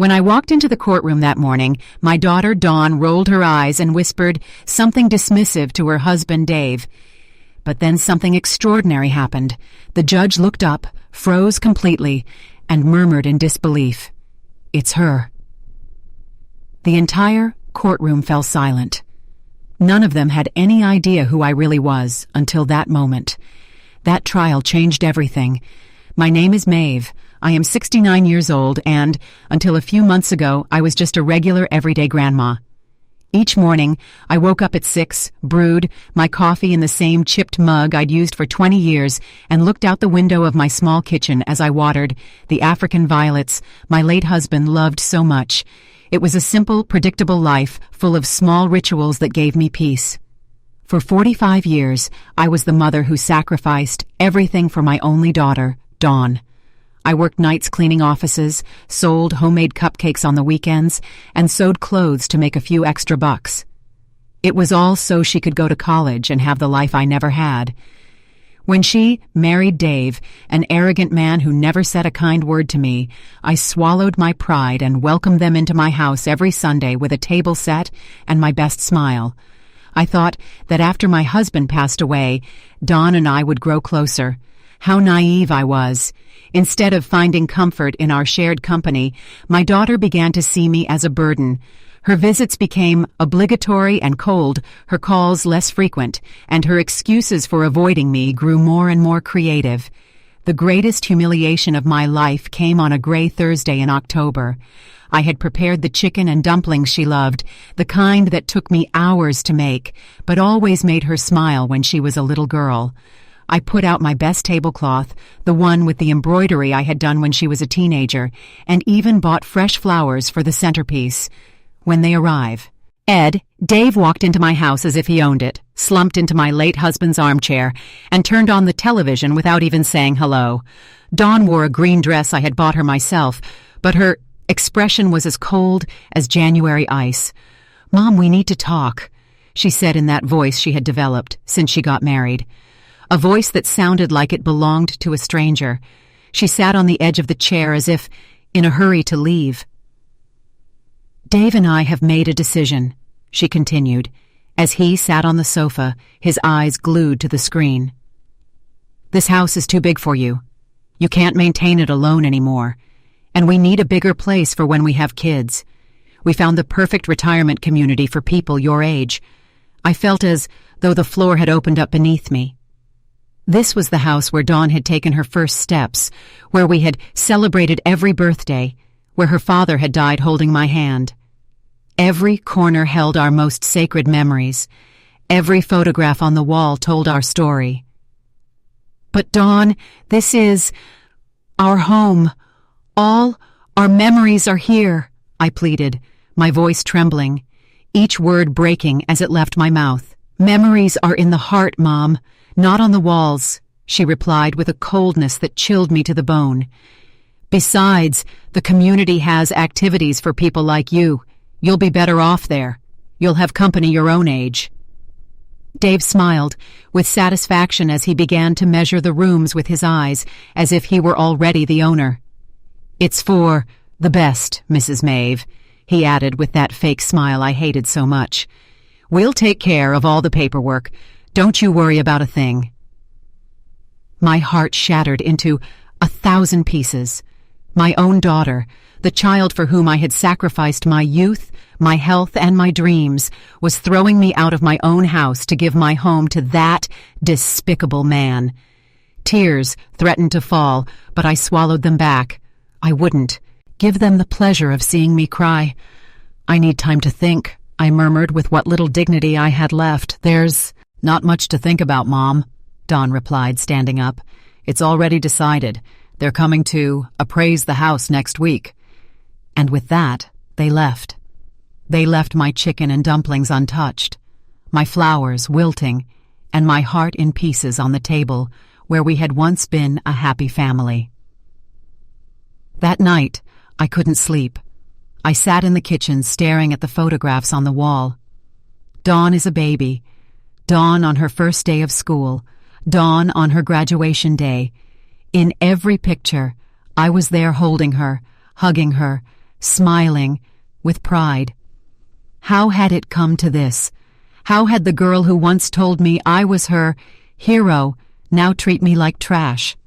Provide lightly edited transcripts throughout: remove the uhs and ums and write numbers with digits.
When I walked into the courtroom that morning, my daughter Dawn rolled her eyes and whispered something dismissive to her husband Dave. But then something extraordinary happened. The judge looked up, froze completely, and murmured in disbelief, "It's her." The entire courtroom fell silent. None of them had any idea who I really was until that moment. That trial changed everything. My name is Maeve. I am 69 years old and, until a few months ago, I was just a regular everyday grandma. Each morning, I woke up at 6, brewed my coffee in the same chipped mug I'd used for 20 years, and looked out the window of my small kitchen as I watered the African violets my late husband loved so much. It was a simple, predictable life full of small rituals that gave me peace. For 45 years, I was the mother who sacrificed everything for my only daughter, Dawn. I worked nights cleaning offices, sold homemade cupcakes on the weekends, and sewed clothes to make a few extra bucks. It was all so she could go to college and have the life I never had. When she married Dave, an arrogant man who never said a kind word to me, I swallowed my pride and welcomed them into my house every Sunday with a table set and my best smile. I thought that after my husband passed away, Dawn and I would grow closer. How naive I was. Instead of finding comfort in our shared company, my daughter began to see me as a burden. Her visits became obligatory and cold, her calls less frequent, and her excuses for avoiding me grew more and more creative. The greatest humiliation of my life came on a gray Thursday in October. I had prepared the chicken and dumplings she loved, the kind that took me hours to make, but always made her smile when she was a little girl. I put out my best tablecloth, the one with the embroidery I had done when she was a teenager, and even bought fresh flowers for the centerpiece. When they arrive, Dave walked into my house as if he owned it, slumped into my late husband's armchair, and turned on the television without even saying hello. Dawn wore a green dress I had bought her myself, but her expression was as cold as January ice. "Mom, we need to talk," she said in that voice she had developed since she got married. A voice that sounded like it belonged to a stranger. She sat on the edge of the chair as if in a hurry to leave. "Dave and I have made a decision," she continued, as he sat on the sofa, his eyes glued to the screen. "This house is too big for you. You can't maintain it alone anymore. And we need a bigger place for when we have kids. We found the perfect retirement community for people your age." I felt as though the floor had opened up beneath me. This was the house where Dawn had taken her first steps, where we had celebrated every birthday, where her father had died holding my hand. Every corner held our most sacred memories. Every photograph on the wall told our story. "But Dawn, this is our home. All our memories are here," I pleaded, my voice trembling, each word breaking as it left my mouth. "Memories are in the heart, Mom, not on the walls," she replied with a coldness that chilled me to the bone. "Besides, the community has activities for people like you. You'll be better off there. You'll have company your own age." Dave smiled with satisfaction as he began to measure the rooms with his eyes, as if he were already the owner. "It's for the best, Mrs. Maeve," he added with that fake smile I hated so much. "We'll take care of all the paperwork. Don't you worry about a thing." My heart shattered into 1,000 pieces. My own daughter, the child for whom I had sacrificed my youth, my health, and my dreams, was throwing me out of my own house to give my home to that despicable man. Tears threatened to fall, but I swallowed them back. I wouldn't give them the pleasure of seeing me cry. "I need time to think," I murmured with what little dignity I had left. "There's not much to think about, Mom," Dawn replied, standing up. "It's already decided. They're coming to appraise the house next week." And with that, they left. They left my chicken and dumplings untouched, my flowers wilting, and my heart in pieces on the table where we had once been a happy family. That night, I couldn't sleep. I sat in the kitchen staring at the photographs on the wall. Dawn is a baby. Dawn on her first day of school. Dawn on her graduation day. In every picture, I was there holding her, hugging her, smiling, with pride. How had it come to this? How had the girl who once told me I was her hero now treat me like trash?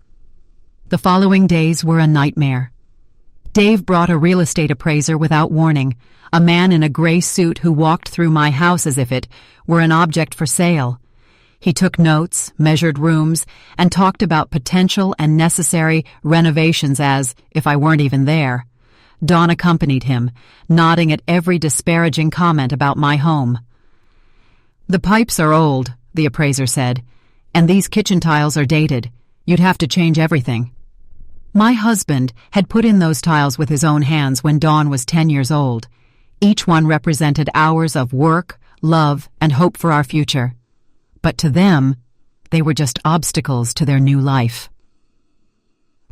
The following days were a nightmare. Dave brought a real estate appraiser without warning, a man in a gray suit who walked through my house as if it were an object for sale. He took notes, measured rooms, and talked about potential and necessary renovations as if I weren't even there. Dawn accompanied him, nodding at every disparaging comment about my home. "The pipes are old," the appraiser said, "and these kitchen tiles are dated. You'd have to change everything." My husband had put in those tiles with his own hands when Dawn was 10 years old. Each one represented hours of work, love, and hope for our future. But to them, they were just obstacles to their new life.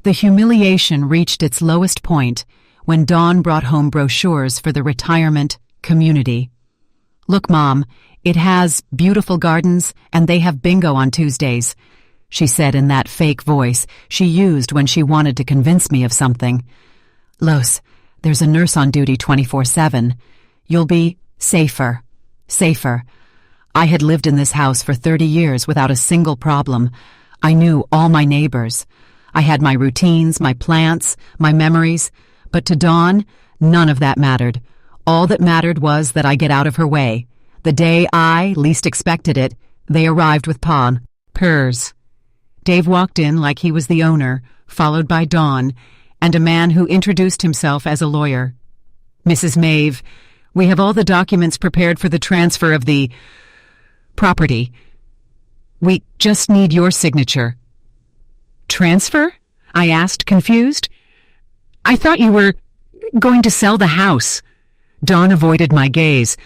The humiliation reached its lowest point when Dawn brought home brochures for the retirement community. "Look, Mom, it has beautiful gardens and they have bingo on Tuesdays," she said in that fake voice she used when she wanted to convince me of something. "Los, there's a nurse on duty 24/7. You'll be safer. I had lived in this house for 30 years without a single problem. I knew all my neighbors. I had my routines, my plants, my memories. But to Dawn, none of that mattered. All that mattered was that I get out of her way. The day I least expected it, they arrived with pers. Dave walked in like he was the owner, followed by Dawn, and a man who introduced himself as a lawyer. "Mrs. Maeve, we have all the documents prepared for the transfer of the property. We just need your signature." "Transfer?" I asked, confused. "I thought you were going to sell the house." Dawn avoided my gaze.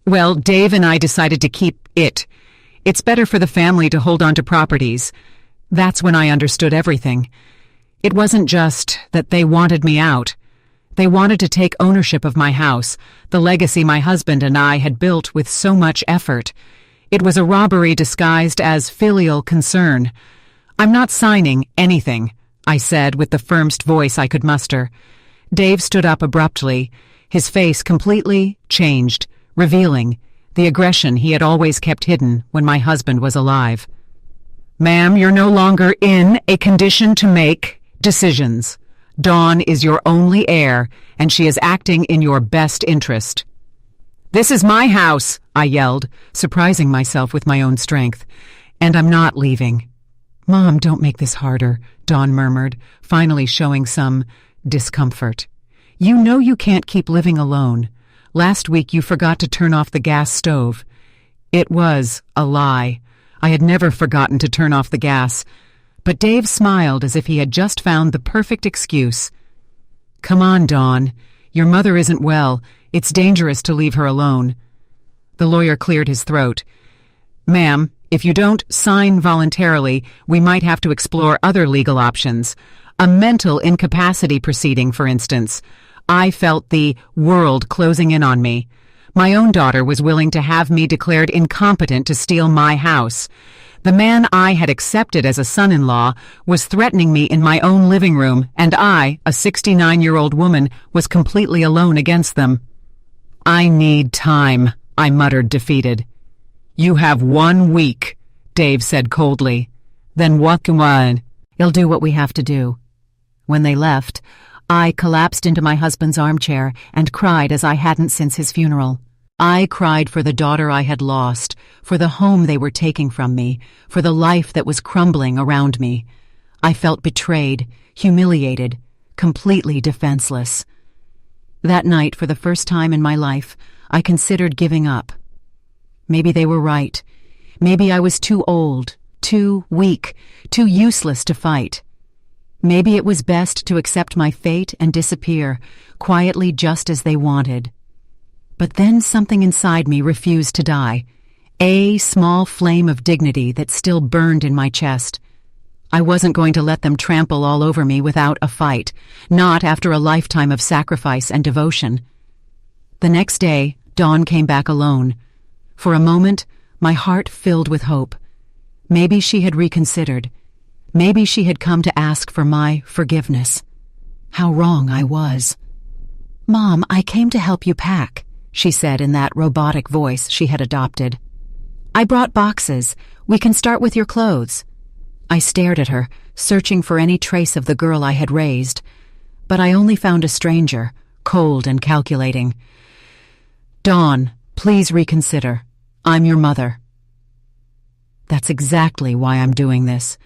"Well, Dave and I decided to keep it. It's better for the family to hold on to properties." That's when I understood everything. It wasn't just that they wanted me out. They wanted to take ownership of my house, the legacy my husband and I had built with so much effort. It was a robbery disguised as filial concern. "I'm not signing anything," I said with the firmest voice I could muster. Dave stood up abruptly, his face completely changed, revealing the aggression he had always kept hidden when my husband was alive. "Ma'am, you're no longer in a condition to make decisions. Dawn is your only heir, and she is acting in your best interest." "This is my house," I yelled, surprising myself with my own strength. "And I'm not leaving." "Mom, don't make this harder," Dawn murmured, finally showing some discomfort. "You know you can't keep living alone. Last week you forgot to turn off the gas stove." It was a lie. I had never forgotten to turn off the gas. But Dave smiled as if he had just found the perfect excuse. "Come on, Dawn. Your mother isn't well. It's dangerous to leave her alone." The lawyer cleared his throat. "Ma'am, if you don't sign voluntarily, we might have to explore other legal options. A mental incapacity proceeding, for instance. I felt the world closing in on me. My own daughter was willing to have me declared incompetent to steal my house. The man I had accepted as a son-in-law was threatening me in my own living room, and I, a 69-year-old woman, was completely alone against them. "I need time," I muttered, defeated. "You have 1 week," Dave said coldly. "Then what can I?" "You'll do what we have to do." When they left, I collapsed into my husband's armchair and cried as I hadn't since his funeral. I cried for the daughter I had lost, for the home they were taking from me, for the life that was crumbling around me. I felt betrayed, humiliated, completely defenseless. That night, for the first time in my life, I considered giving up. Maybe they were right. Maybe I was too old, too weak, too useless to fight. Maybe it was best to accept my fate and disappear, quietly just as they wanted. But then something inside me refused to die, a small flame of dignity that still burned in my chest. I wasn't going to let them trample all over me without a fight, not after a lifetime of sacrifice and devotion. The next day, Dawn came back alone. For a moment, my heart filled with hope. Maybe she had reconsidered. Maybe she had come to ask for my forgiveness. How wrong I was. "Mom, I came to help you pack," she said in that robotic voice she had adopted. "I brought boxes. We can start with your clothes." I stared at her, searching for any trace of the girl I had raised, but I only found a stranger, cold and calculating. "Dawn, please reconsider. I'm your mother." "That's exactly why I'm doing this,"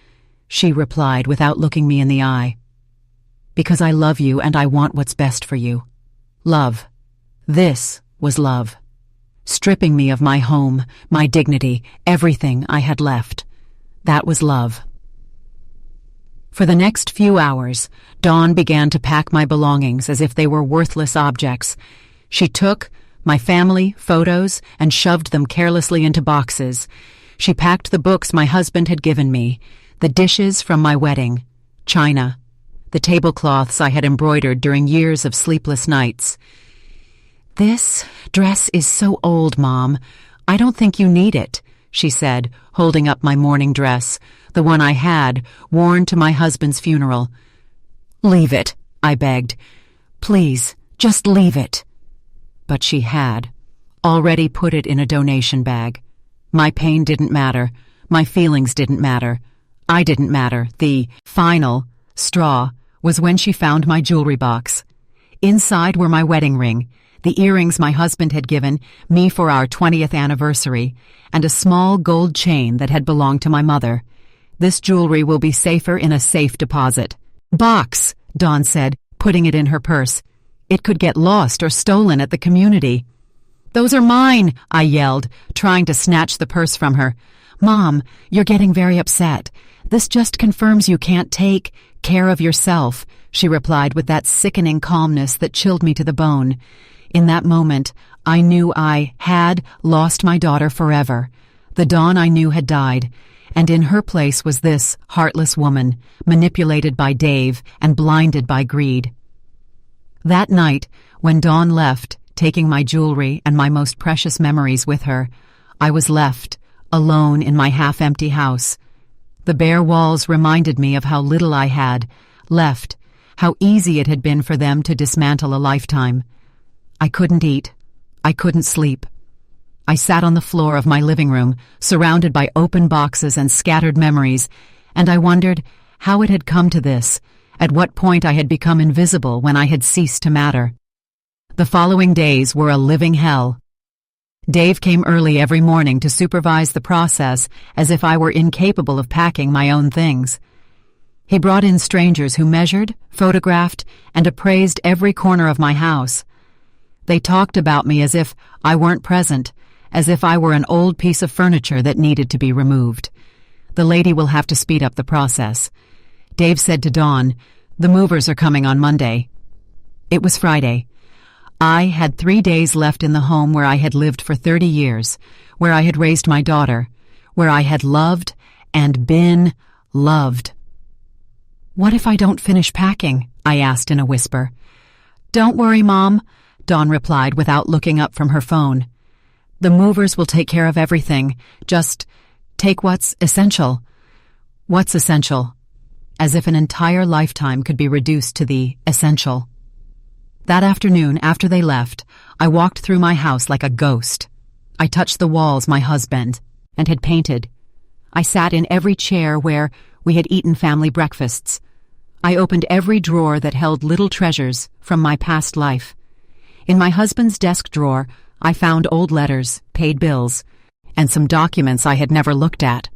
she replied without looking me in the eye. "Because I love you and I want what's best for you. Love. This was love. Stripping me of my home, my dignity, everything I had left. That was love." For the next few hours, Dawn began to pack my belongings as if they were worthless objects. She took my family, photos, and shoved them carelessly into boxes. She packed the books my husband had given me, the dishes from my wedding, china, the tablecloths I had embroidered during years of sleepless nights. "This dress is so old, Mom. I don't think you need it," she said, holding up my mourning dress, the one I had, worn to my husband's funeral. "Leave it," I begged. "Please, just leave it." But she had already put it in a donation bag. My pain didn't matter. My feelings didn't matter. I didn't matter. The final straw was when she found my jewelry box. Inside were my wedding ring, the earrings my husband had given me for our 20th anniversary, and a small gold chain that had belonged to my mother. "This jewelry will be safer in a safe deposit." "Box," Dawn said, putting it in her purse. "It could get lost or stolen at the community." "Those are mine," I yelled, trying to snatch the purse from her. "Mom, you're getting very upset. This just confirms you can't take care of yourself," she replied with that sickening calmness that chilled me to the bone. In that moment, I knew I had lost my daughter forever. The Dawn I knew had died, and in her place was this heartless woman, manipulated by Dave and blinded by greed. That night, when Dawn left, taking my jewelry and my most precious memories with her, I was left, alone in my half-empty house. The bare walls reminded me of how little I had left, how easy it had been for them to dismantle a lifetime. I couldn't eat. I couldn't sleep. I sat on the floor of my living room, surrounded by open boxes and scattered memories, and I wondered how it had come to this, at what point I had become invisible when I had ceased to matter. The following days were a living hell. Dave came early every morning to supervise the process as if I were incapable of packing my own things. He brought in strangers who measured, photographed, and appraised every corner of my house. They talked about me as if I weren't present, as if I were an old piece of furniture that needed to be removed. "The lady will have to speed up the process." Dave said to Dawn, "The movers are coming on Monday." It was Friday. I had 3 days left in the home where I had lived for 30 years, where I had raised my daughter, where I had loved and been loved. "What if I don't finish packing?" I asked in a whisper. "Don't worry, Mom," Dawn replied without looking up from her phone. "The movers will take care of everything. Just take what's essential." "What's essential?" As if an entire lifetime could be reduced to the essential. That afternoon, after they left, I walked through my house like a ghost. I touched the walls my husband and had painted. I sat in every chair where we had eaten family breakfasts. I opened every drawer that held little treasures from my past life. In my husband's desk drawer, I found old letters, paid bills, and some documents I had never looked at.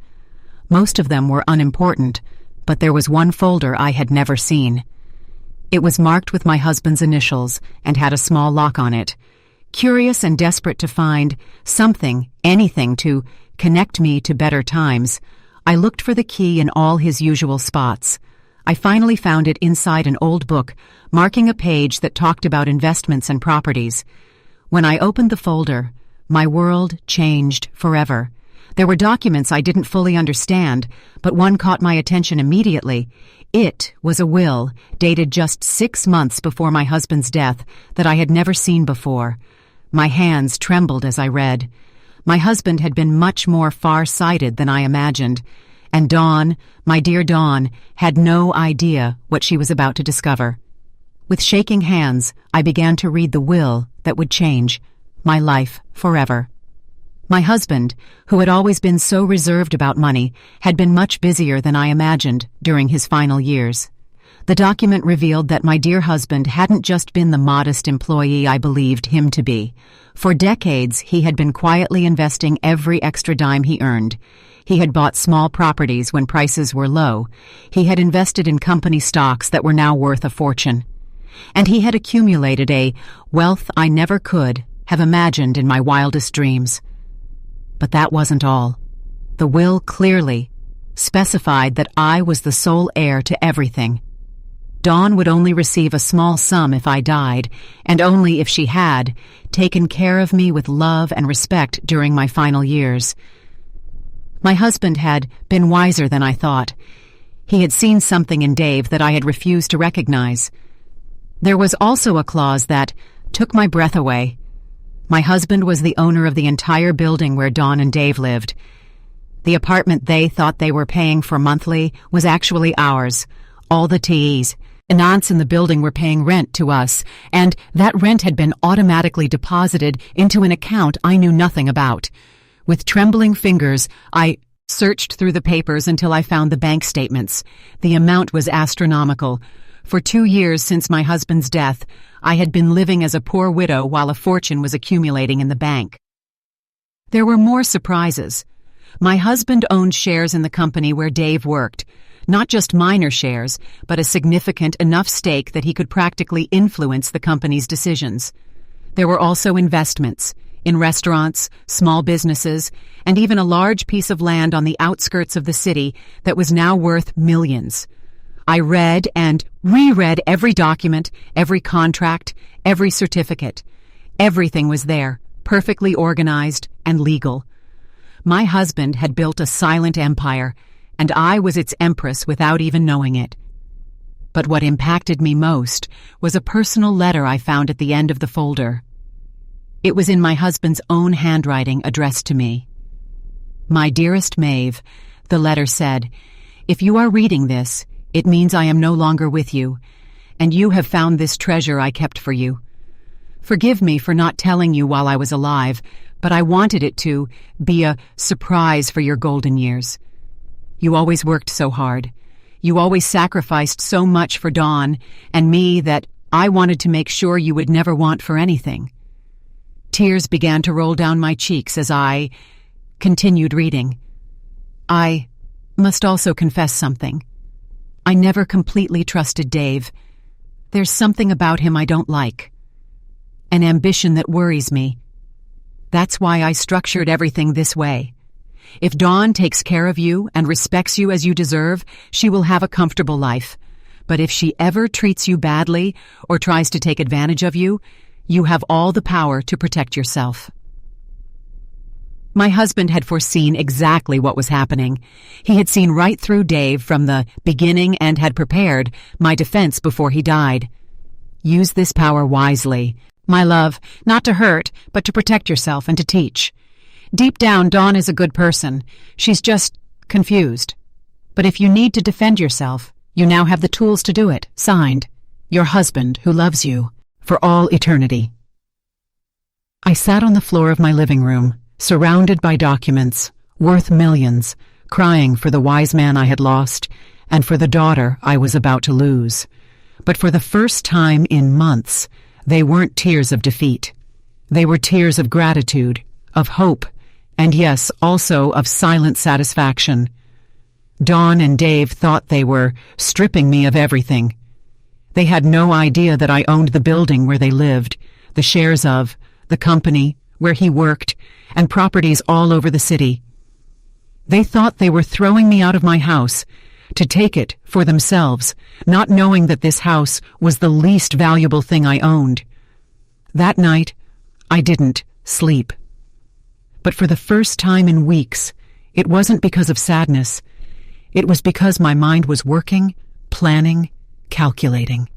Most of them were unimportant, but there was one folder I had never seen. It was marked with my husband's initials and had a small lock on it. Curious and desperate to find something, anything to connect me to better times, I looked for the key in all his usual spots. I finally found it inside an old book, marking a page that talked about investments and properties. When I opened the folder, my world changed forever. There were documents I didn't fully understand, but one caught my attention immediately. It was a will, dated just 6 months before my husband's death, that I had never seen before. My hands trembled as I read. My husband had been much more far-sighted than I imagined, and Dawn, my dear Dawn, had no idea what she was about to discover. With shaking hands, I began to read the will that would change my life forever. My husband, who had always been so reserved about money, had been much busier than I imagined during his final years. The document revealed that my dear husband hadn't just been the modest employee I believed him to be. For decades, he had been quietly investing every extra dime he earned. He had bought small properties when prices were low. He had invested in company stocks that were now worth a fortune. And he had accumulated a wealth I never could have imagined in my wildest dreams. But that wasn't all. The will clearly specified that I was the sole heir to everything. Dawn would only receive a small sum if I died, and only if she had taken care of me with love and respect during my final years. My husband had been wiser than I thought. He had seen something in Dave that I had refused to recognize. There was also a clause that took my breath away. My husband was the owner of the entire building where Dawn and Dave lived. The apartment they thought they were paying for monthly was actually ours. All the TEs and aunts in the building were paying rent to us, and that rent had been automatically deposited into an account I knew nothing about. With trembling fingers, I searched through the papers until I found the bank statements. The amount was astronomical. For 2 years since my husband's death, I had been living as a poor widow while a fortune was accumulating in the bank. There were more surprises. My husband owned shares in the company where Dave worked. Not just minor shares, but a significant enough stake that he could practically influence the company's decisions. There were also investments in restaurants, small businesses, and even a large piece of land on the outskirts of the city that was now worth millions. I read and reread every document, every contract, every certificate. Everything was there, perfectly organized and legal. My husband had built a silent empire, and I was its empress without even knowing it. But what impacted me most was a personal letter I found at the end of the folder. It was in my husband's own handwriting addressed to me. "My dearest Maeve," the letter said, "if you are reading this, it means I am no longer with you, and you have found this treasure I kept for you. Forgive me for not telling you while I was alive, but I wanted it to be a surprise for your golden years. You always worked so hard. You always sacrificed so much for Dawn and me that I wanted to make sure you would never want for anything." Tears began to roll down my cheeks as I continued reading. I must also confess something. I never completely trusted Dave. There's something about him I don't like. An ambition that worries me. That's why I structured everything this way. If Dawn takes care of you and respects you as you deserve, she will have a comfortable life. But if she ever treats you badly or tries to take advantage of you, you have all the power to protect yourself. My husband had foreseen exactly what was happening. He had seen right through Dave from the beginning and had prepared my defense before he died. Use this power wisely, my love, not to hurt, but to protect yourself and to teach. Deep down, Dawn is a good person. She's just confused. But if you need to defend yourself, you now have the tools to do it. Signed, your husband who loves you for all eternity. I sat on the floor of my living room, surrounded by documents, worth millions, crying for the wise man I had lost and for the daughter I was about to lose. But for the first time in months, they weren't tears of defeat. They were tears of gratitude, of hope, and yes, also of silent satisfaction. Dawn and Dave thought they were stripping me of everything. They had no idea that I owned the building where they lived, the shares of, the company, where he worked, and properties all over the city. They thought they were throwing me out of my house to take it for themselves, not knowing that this house was the least valuable thing I owned. That night, I didn't sleep. But for the first time in weeks, it wasn't because of sadness. It was because my mind was working, planning, calculating.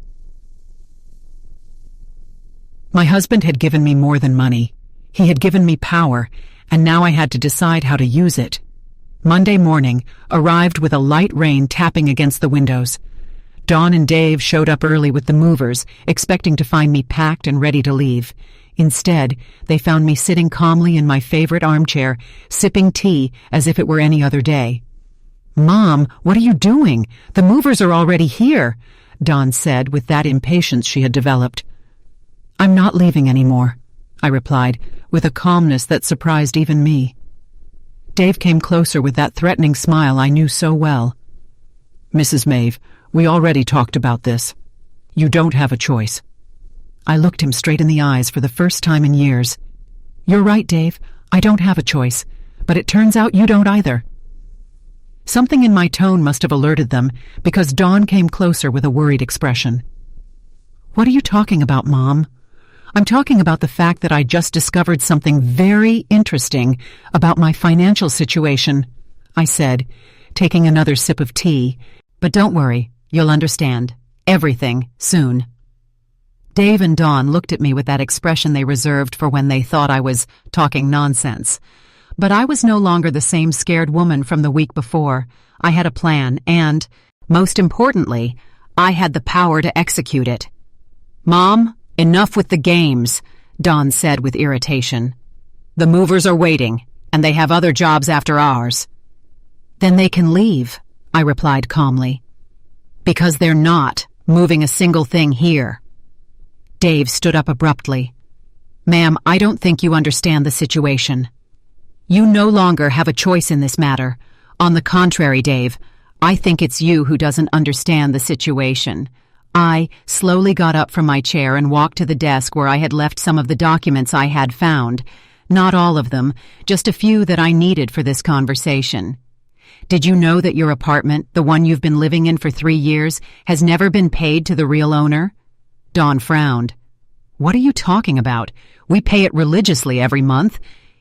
My husband had given me more than money. He had given me power, and now I had to decide how to use it. Monday morning arrived with a light rain tapping against the windows. Dawn and Dave showed up early with the movers, expecting to find me packed and ready to leave. Instead, they found me sitting calmly in my favorite armchair, sipping tea as if it were any other day. "Mom, what are you doing? The movers are already here," Dawn said with that impatience she had developed. "I'm not leaving anymore," I replied, with a calmness that surprised even me. Dave came closer with that threatening smile I knew so well. "Mrs. Maeve, we already talked about this. You don't have a choice." I looked him straight in the eyes for the first time in years. "You're right, Dave. I don't have a choice, but it turns out you don't either." Something in my tone must have alerted them, because Dawn came closer with a worried expression. "What are you talking about, Mom?" "I'm talking about the fact that I just discovered something very interesting about my financial situation," I said, taking another sip of tea. "But don't worry, you'll understand. Everything, soon." Dave and Dawn looked at me with that expression they reserved for when they thought I was talking nonsense. But I was no longer the same scared woman from the week before. I had a plan, and, most importantly, I had the power to execute it. "Mom, enough with the games," Dawn said with irritation. "The movers are waiting, and they have other jobs after ours." "Then they can leave," I replied calmly. "Because they're not moving a single thing here." Dave stood up abruptly. "Ma'am, I don't think you understand the situation. You no longer have a choice in this matter. On the contrary, Dave, I think it's you who doesn't understand the situation." I slowly got up from my chair and walked to the desk where I had left some of the documents I had found. Not all of them, just a few that I needed for this conversation. "Did you know that your apartment, the one you've been living in for 3 years, has never been paid to the real owner?" Dawn frowned. "What are you talking about? We pay it religiously every month."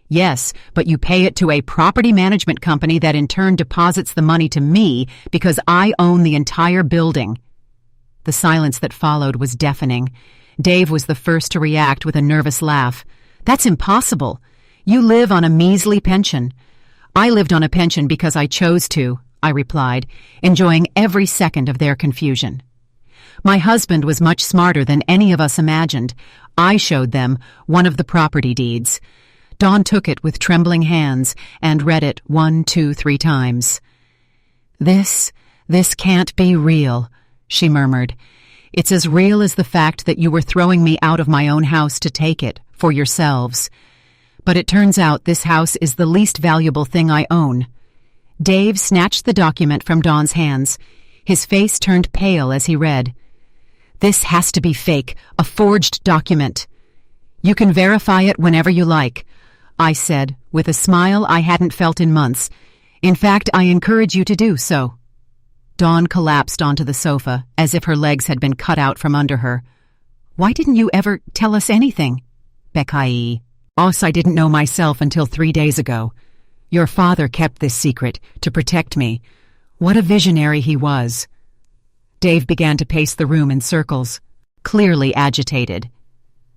"Yes, but you pay it to a property management company that in turn deposits the money to me because I own the entire building." The silence that followed was deafening. Dave was the first to react with a nervous laugh. "That's impossible. You live on a measly pension." "I lived on a pension because I chose to," I replied, enjoying every second of their confusion. "My husband was much smarter than any of us imagined. I showed them one of the property deeds." Dawn took it with trembling hands and read it 1, 2, 3 times. This can't be real," she murmured. "It's as real as the fact that you were throwing me out of my own house to take it, for yourselves. But it turns out this house is the least valuable thing I own." Dave snatched the document from Dawn's hands. His face turned pale as he read. "This has to be fake, a forged document." "You can verify it whenever you like," I said, with a smile I hadn't felt in months. "In fact, I encourage you to do so." Dawn collapsed onto the sofa, as if her legs had been cut out from under her. "Why didn't you ever tell us anything?" "Becky, I didn't know myself until 3 days ago. Your father kept this secret to protect me. What a visionary he was." Dave began to pace the room in circles, clearly agitated.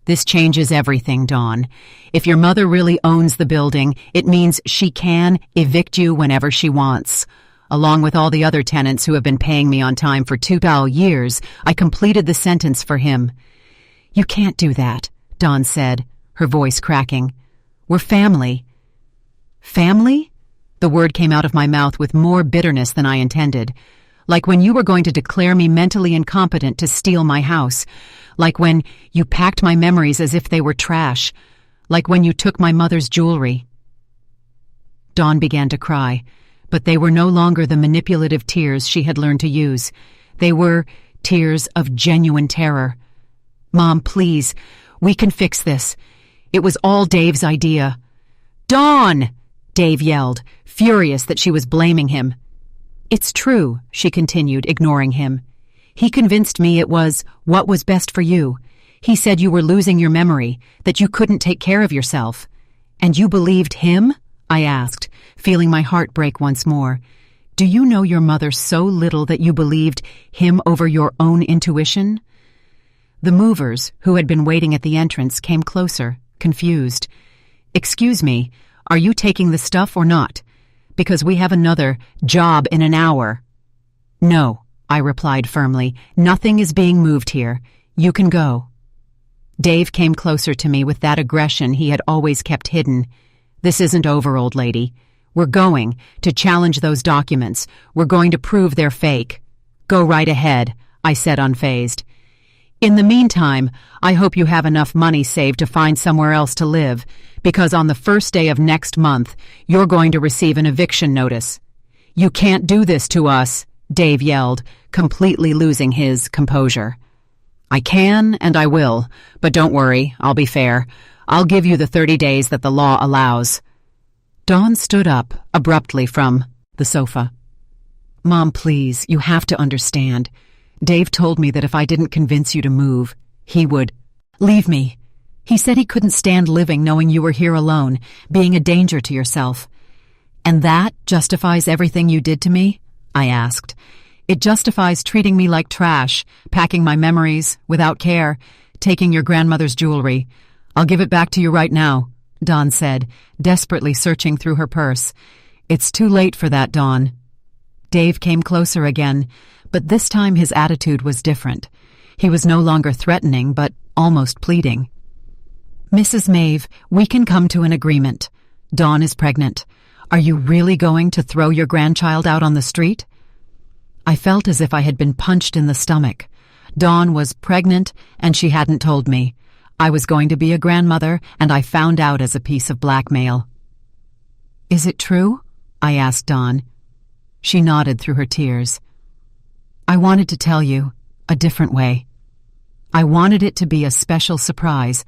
"This changes everything, Dawn. If your mother really owns the building, it means she can evict you whenever she wants. Along with all the other tenants who have been paying me on time for 2 years, I completed the sentence for him." "You can't do that," Dawn said, her voice cracking. "We're family." "Family?" The word came out of my mouth with more bitterness than I intended. "Like when you were going to declare me mentally incompetent to steal my house. Like when you packed my memories as if they were trash. Like when you took my mother's jewelry." Dawn began to cry, but they were no longer the manipulative tears she had learned to use. They were tears of genuine terror. "Mom, please, we can fix this. It was all Dave's idea." "Dawn!" Dave yelled, furious that she was blaming him. "It's true," she continued, ignoring him. "He convinced me it was what was best for you. He said you were losing your memory, that you couldn't take care of yourself." "And you believed him?" I asked, feeling my heart break once more. "Do you know your mother so little that you believed him over your own intuition?" The movers, who had been waiting at the entrance, came closer, confused. "Excuse me, are you taking the stuff or not? Because we have another job in an hour." "No," I replied firmly. "Nothing is being moved here. You can go." Dave came closer to me with that aggression he had always kept hidden. "This isn't over, old lady. We're going to challenge those documents. We're going to prove they're fake." "Go right ahead," I said, unfazed. "In the meantime, I hope you have enough money saved to find somewhere else to live, because on the first day of next month, you're going to receive an eviction notice." "You can't do this to us," Dave yelled, completely losing his composure. "I can and I will, but don't worry, I'll be fair. I'll give you the 30 days that the law allows." Dawn stood up abruptly from the sofa. "Mom, please, you have to understand. Dave told me that if I didn't convince you to move, he would leave me. He said he couldn't stand living knowing you were here alone, being a danger to yourself." "And that justifies everything you did to me?" I asked. "It justifies treating me like trash, packing my memories without care, taking your grandmother's jewelry. I'll give it back to you right now," Dawn said, desperately searching through her purse. "It's too late for that, Dawn." Dave came closer again, but this time his attitude was different. He was no longer threatening, but almost pleading. "Mrs. Maeve, we can come to an agreement. Dawn is pregnant. Are you really going to throw your grandchild out on the street?" I felt as if I had been punched in the stomach. Dawn was pregnant, and she hadn't told me. I was going to be a grandmother, and I found out as a piece of blackmail. "Is it true?" I asked Dawn. She nodded through her tears. "I wanted to tell you, a different way. I wanted it to be a special surprise,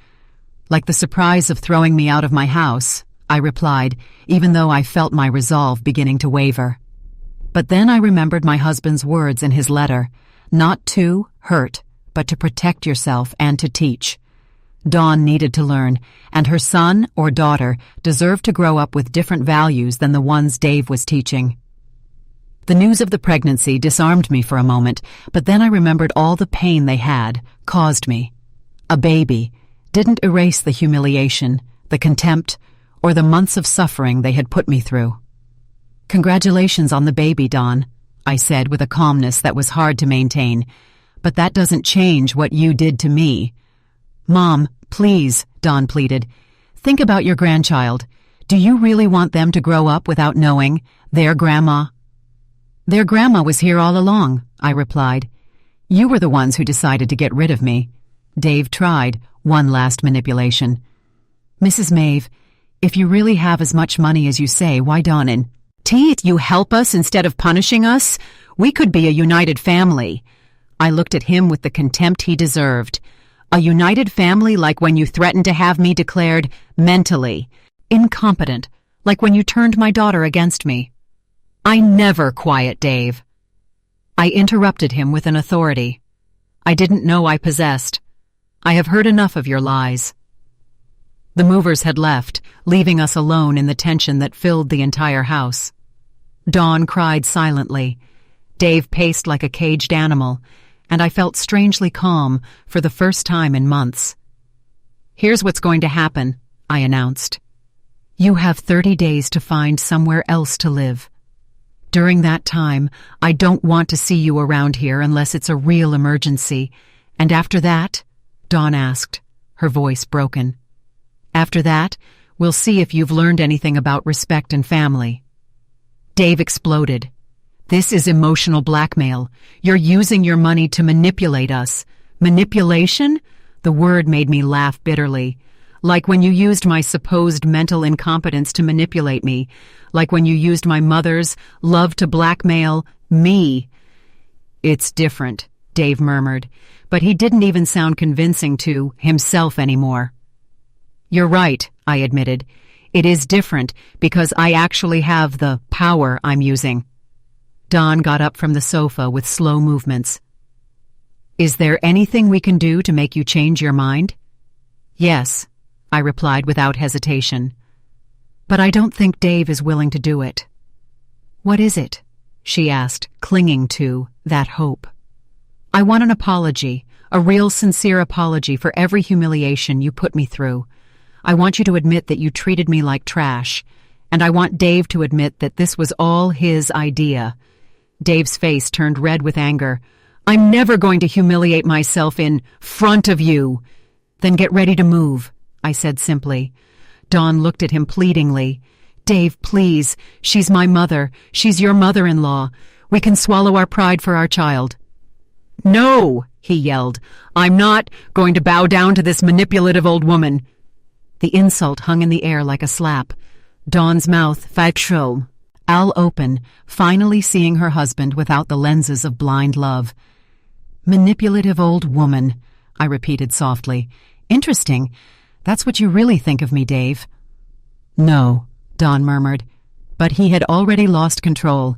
like the surprise of throwing me out of my house," I replied, even though I felt my resolve beginning to waver. But then I remembered my husband's words in his letter, not to hurt, but to protect yourself and to teach. Dawn needed to learn, and her son or daughter deserved to grow up with different values than the ones Dave was teaching. The news of the pregnancy disarmed me for a moment, but then I remembered all the pain they had caused me. A baby didn't erase the humiliation, the contempt, or the months of suffering they had put me through. "Congratulations on the baby, Dawn," I said with a calmness that was hard to maintain. "But that doesn't change what you did to me." "Mom, please," Dawn pleaded. "Think about your grandchild. Do you really want them to grow up without knowing their grandma?" "Their grandma was here all along," I replied. "You were the ones who decided to get rid of me." Dave tried one last manipulation. "Mrs. Maeve, if you really have as much money as you say, why don't you help us instead of punishing us? We could be a united family." I looked at him with the contempt he deserved. "A united family like when you threatened to have me declared mentally incompetent, like when you turned my daughter against me." "I never quiet, Dave." I interrupted him with an authority I didn't know I possessed. "I have heard enough of your lies." The movers had left, leaving us alone in the tension that filled the entire house. Dawn cried silently. Dave paced like a caged animal, and I felt strangely calm for the first time in months. "Here's what's going to happen," I announced. "You have 30 days to find somewhere else to live. During that time, I don't want to see you around here unless it's a real emergency. And after that?" Dawn asked, her voice broken. "After that, we'll see if you've learned anything about respect and family." Dave exploded. "This is emotional blackmail. You're using your money to manipulate us." "Manipulation?" The word made me laugh bitterly. "Like when you used my supposed mental incompetence to manipulate me. Like when you used my mother's love to blackmail me." "It's different," Dave murmured, but he didn't even sound convincing to himself anymore. "You're right," I admitted. "It is different because I actually have the power I'm using." Dawn got up from the sofa with slow movements. "Is there anything we can do to make you change your mind?" "Yes," I replied without hesitation. "But I don't think Dave is willing to do it." "What is it?" she asked, clinging to that hope. "I want an apology, a real sincere apology for every humiliation you put me through. I want you to admit that you treated me like trash, and I want Dave to admit that this was all his idea. Dave's face turned red with anger. "I'm never going to humiliate myself in front of you." "Then get ready to move," I said simply. Dawn looked at him pleadingly. "Dave, please. She's my mother. She's your mother-in-law. We can swallow our pride for our child." "No," he yelled. "I'm not going to bow down to this manipulative old woman." The insult hung in the air like a slap. Dawn's mouth fell open, finally seeing her husband without the lenses of blind love. "Manipulative old woman," I repeated softly. "Interesting. That's what you really think of me, Dave." "No," Dawn murmured. But he had already lost control.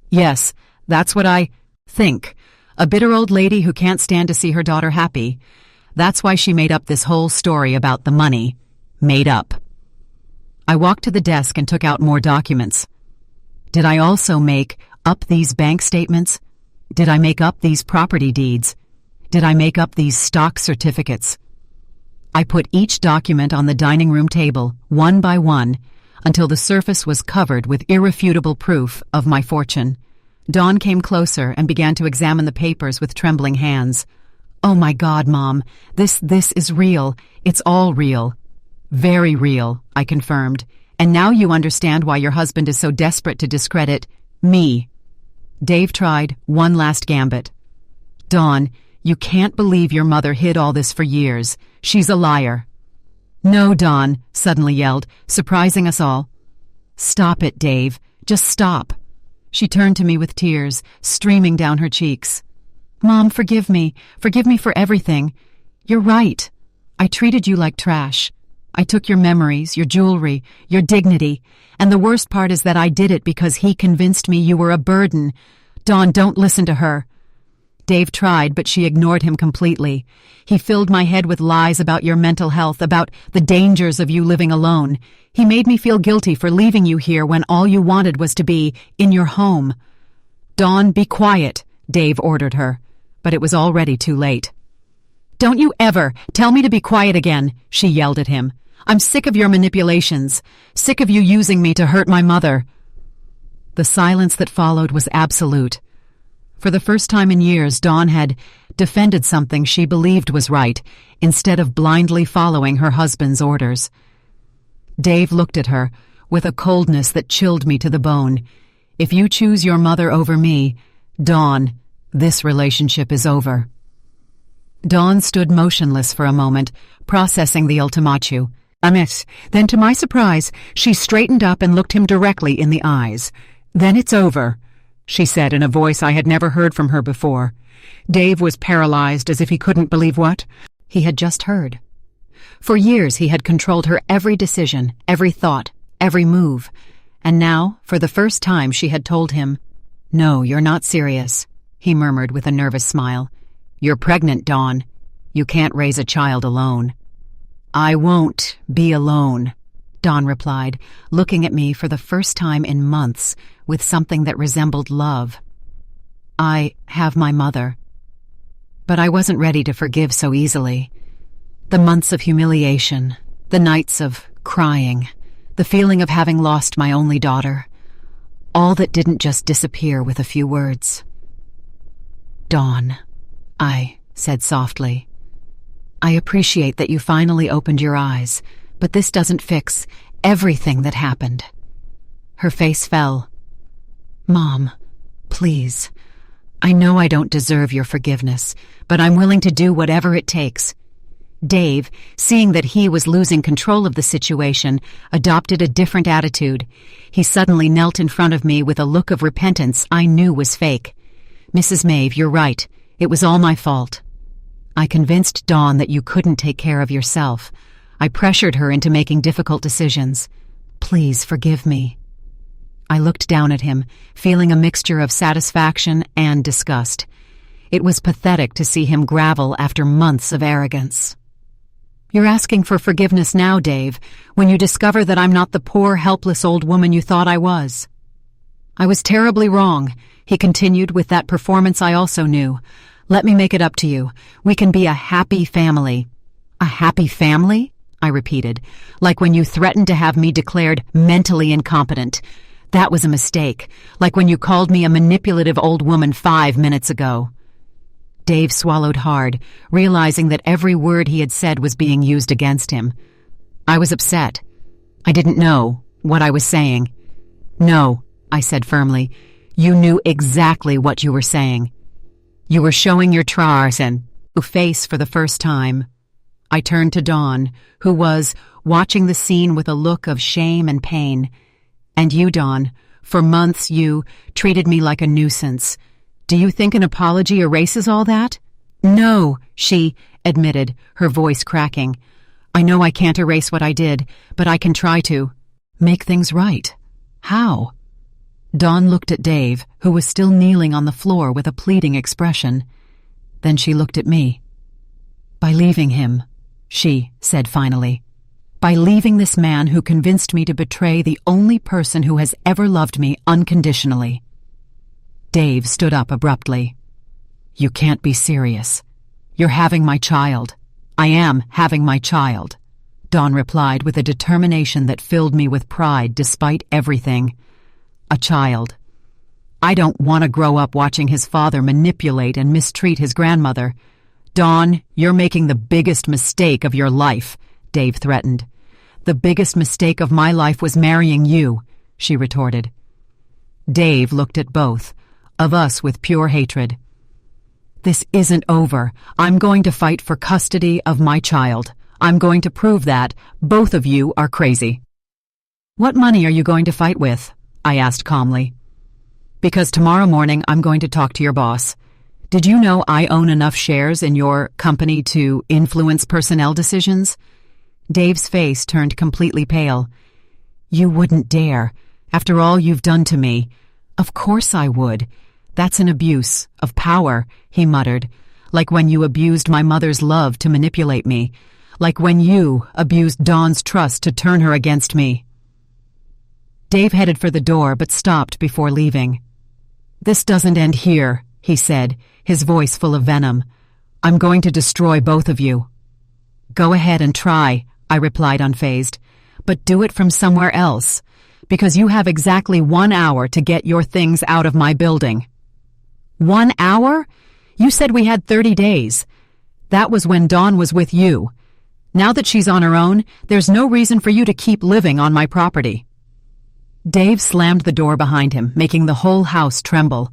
"Yes, that's what I think. A bitter old lady who can't stand to see her daughter happy. That's why she made up this whole story about the money. Made up." I walked to the desk and took out more documents. Did I also make up these bank statements? Did I make up these property deeds? Did I make up these stock certificates? I put each document on the dining room table, one by one, until the surface was covered with irrefutable proof of my fortune. Dawn came closer and began to examine the papers with trembling hands. "Oh my God, Mom, this is real. It's all real." "Very real," I confirmed. "And now you understand why your husband is so desperate to discredit me." Dave tried one last gambit. "Dawn, you can't believe your mother hid all this for years. She's a liar." "No, Dawn," suddenly yelled, surprising us all. "Stop it, Dave. Just stop." She turned to me with tears streaming down her cheeks. "Mom, forgive me. Forgive me for everything. You're right. I treated you like trash. I took your memories, your jewelry, your dignity, and the worst part is that I did it because he convinced me you were a burden. Dawn, don't listen to her." Dave tried, but she ignored him completely. "He filled my head with lies about your mental health, about the dangers of you living alone. He made me feel guilty for leaving you here when all you wanted was to be in your home." "Dawn, be quiet," Dave ordered her, but it was already too late. "Don't you ever tell me to be quiet again," she yelled at him. "I'm sick of your manipulations, sick of you using me to hurt my mother." The silence that followed was absolute. For the first time in years, Dawn had defended something she believed was right, instead of blindly following her husband's orders. Dave looked at her with a coldness that chilled me to the bone. "If you choose your mother over me, Dawn, this relationship is over." Dawn stood motionless for a moment, processing the ultimatum. Then, to my surprise, she straightened up and looked him directly in the eyes. "Then it's over," she said in a voice I had never heard from her before. Dave was paralyzed as if he couldn't believe what he had just heard. For years he had controlled her every decision, every thought, every move. And now, for the first time, she had told him, "No, you're not serious," he murmured with a nervous smile. "You're pregnant, Dawn. You can't raise a child alone." "I won't be alone," Dawn replied, looking at me for the first time in months with something that resembled love. "I have my mother." But I wasn't ready to forgive so easily. The months of humiliation, the nights of crying, the feeling of having lost my only daughter, all that didn't just disappear with a few words. "Dawn," I said softly, "I appreciate that you finally opened your eyes, but this doesn't fix everything that happened." Her face fell. "Mom, please. I know I don't deserve your forgiveness, but I'm willing to do whatever it takes." Dave, seeing that he was losing control of the situation, adopted a different attitude. He suddenly knelt in front of me with a look of repentance I knew was fake. "Mrs. Maeve, you're right. It was all my fault. I convinced Dawn that you couldn't take care of yourself. I pressured her into making difficult decisions. Please forgive me." I looked down at him, feeling a mixture of satisfaction and disgust. It was pathetic to see him gravel after months of arrogance. "You're asking for forgiveness now, Dave, when you discover that I'm not the poor, helpless old woman you thought I was." "I was terribly wrong," he continued with that performance I also knew. "Let me make it up to you. We can be a happy family." "A happy family?" I repeated, like when you threatened to have me declared mentally incompetent. That was a mistake, like when you called me a manipulative old woman 5 minutes ago." Dave swallowed hard, realizing that every word he had said was being used against him. I was upset. I didn't know what I was saying. "No," I said firmly. "You knew exactly what you were saying. You were showing your trars and face for the first time." I turned to Dawn, who was watching the scene with a look of shame and pain. "And you, Dawn, for months you treated me like a nuisance. Do you think an apology erases all that?" "No," she admitted, her voice cracking. "I know I can't erase what I did, but I can try to make things right." "How?" Dawn looked at Dave, who was still kneeling on the floor with a pleading expression. Then she looked at me. "By leaving him," she said finally. "By leaving this man who convinced me to betray the only person who has ever loved me unconditionally." Dave stood up abruptly. "You can't be serious. You're having my child." "I am having my child," Dawn replied with a determination that filled me with pride despite everything. "A child. I don't want to grow up watching his father manipulate and mistreat his grandmother." "Dawn, you're making the biggest mistake of your life," Dave threatened. "The biggest mistake of my life was marrying you," she retorted. Dave looked at both of us with pure hatred. "This isn't over. I'm going to fight for custody of my child. I'm going to prove that both of you are crazy." "What money are you going to fight with?" I asked calmly. "Because tomorrow morning I'm going to talk to your boss. Did you know I own enough shares in your company to influence personnel decisions?" Dave's face turned completely pale. "You wouldn't dare. After all you've done to me." "Of course I would. That's an abuse of power," he muttered. "Like when you abused my mother's love to manipulate me. Like when you abused Dawn's trust to turn her against me." Dave headed for the door but stopped before leaving. "This doesn't end here," he said, his voice full of venom. "I'm going to destroy both of you." "Go ahead and try," I replied unfazed. "But do it from somewhere else, because you have exactly 1 hour to get your things out of my building." 1 hour? You said we had 30 days. That was when Dawn was with you. Now that she's on her own, there's no reason for you to keep living on my property." Dave slammed the door behind him, making the whole house tremble.